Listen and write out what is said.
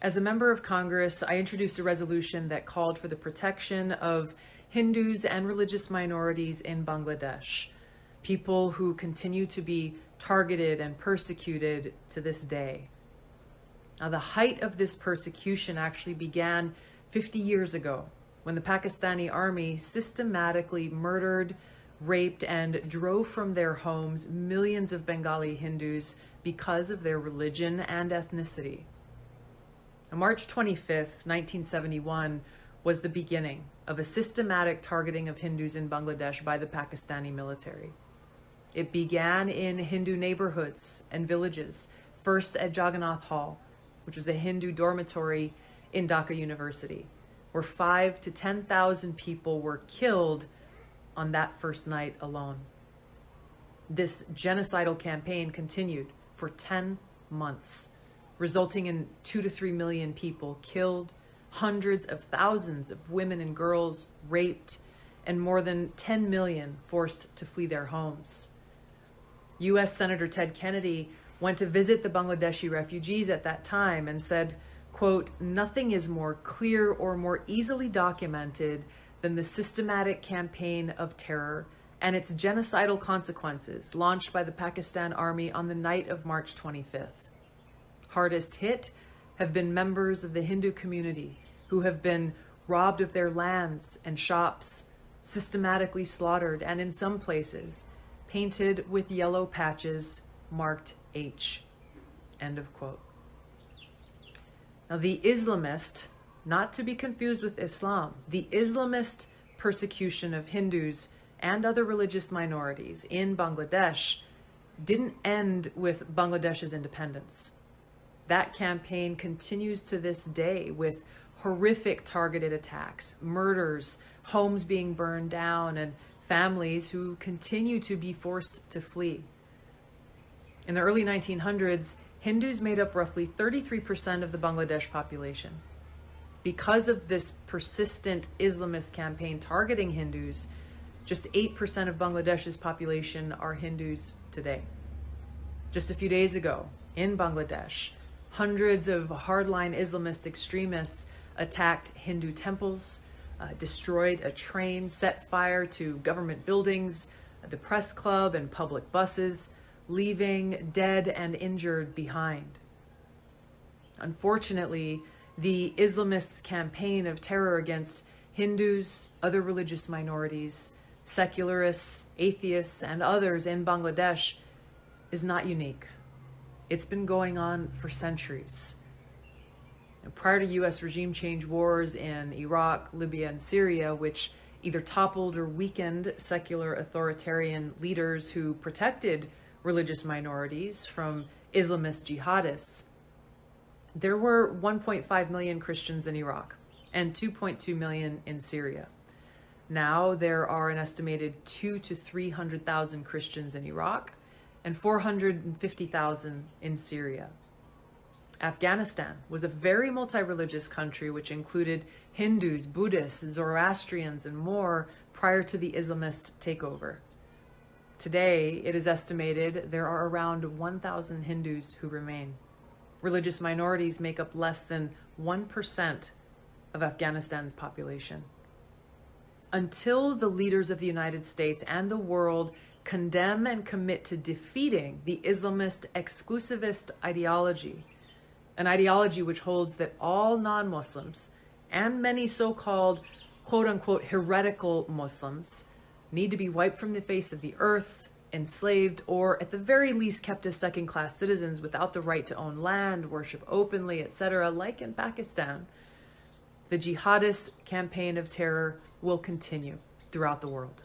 As a member of Congress, I introduced a resolution that called for the protection of Hindus and religious minorities in Bangladesh, people who continue to be targeted and persecuted to this day. Now, the height of this persecution actually began 50 years ago when the Pakistani army systematically murdered, raped, and drove from their homes millions of Bengali Hindus because of their religion and ethnicity. On March 25th, 1971, was the beginning of a systematic targeting of Hindus in Bangladesh by the Pakistani military. It began in Hindu neighborhoods and villages, first at Jagannath Hall, which was a Hindu dormitory in Dhaka University, where 5,000 to 10,000 people were killed on that first night alone. This genocidal campaign continued for 10 months, resulting in 2 to 3 million people killed, hundreds of thousands of women and girls raped, and more than 10 million forced to flee their homes. U.S. Senator Ted Kennedy went to visit the Bangladeshi refugees at that time and said, quote, "Nothing is more clear or more easily documented than the systematic campaign of terror and its genocidal consequences launched by the Pakistan Army on the night of March 25th. Hardest hit have been members of the Hindu community who have been robbed of their lands and shops, systematically slaughtered, and in some places, painted with yellow patches marked H." End of quote. Now, the Islamist, not to be confused with Islam, the Islamist persecution of Hindus and other religious minorities in Bangladesh didn't end with Bangladesh's independence. That campaign continues to this day with horrific targeted attacks, murders, homes being burned down, and families who continue to be forced to flee. In the early 1900s, Hindus made up roughly 33% of the Bangladesh population. Because of this persistent Islamist campaign targeting Hindus, just 8% of Bangladesh's population are Hindus today. Just a few days ago, in Bangladesh, hundreds of hardline Islamist extremists attacked Hindu temples, destroyed a train, set fire to government buildings, the press club, and public buses, leaving dead and injured behind. Unfortunately, the Islamists' campaign of terror against Hindus, other religious minorities, secularists, atheists, and others in Bangladesh is not unique. It's been going on for centuries. Prior to U.S. regime change wars in Iraq, Libya, and Syria, which either toppled or weakened secular authoritarian leaders who protected religious minorities from Islamist jihadists, there were 1.5 million Christians in Iraq and 2.2 million in Syria. Now there are an estimated 200,000 to 300,000 Christians in Iraq and 450,000 in Syria. Afghanistan was a very multi-religious country which included Hindus, Buddhists, Zoroastrians, and more prior to the Islamist takeover. Today, it is estimated there are around 1,000 Hindus who remain. Religious minorities make up less than 1% of Afghanistan's population. Until the leaders of the United States and the world condemn and commit to defeating the Islamist exclusivist ideology, an ideology which holds that all non-Muslims and many so-called quote-unquote heretical Muslims need to be wiped from the face of the earth, enslaved, or at the very least kept as second-class citizens without the right to own land, worship openly, etc., like in Pakistan, the jihadist campaign of terror will continue throughout the world.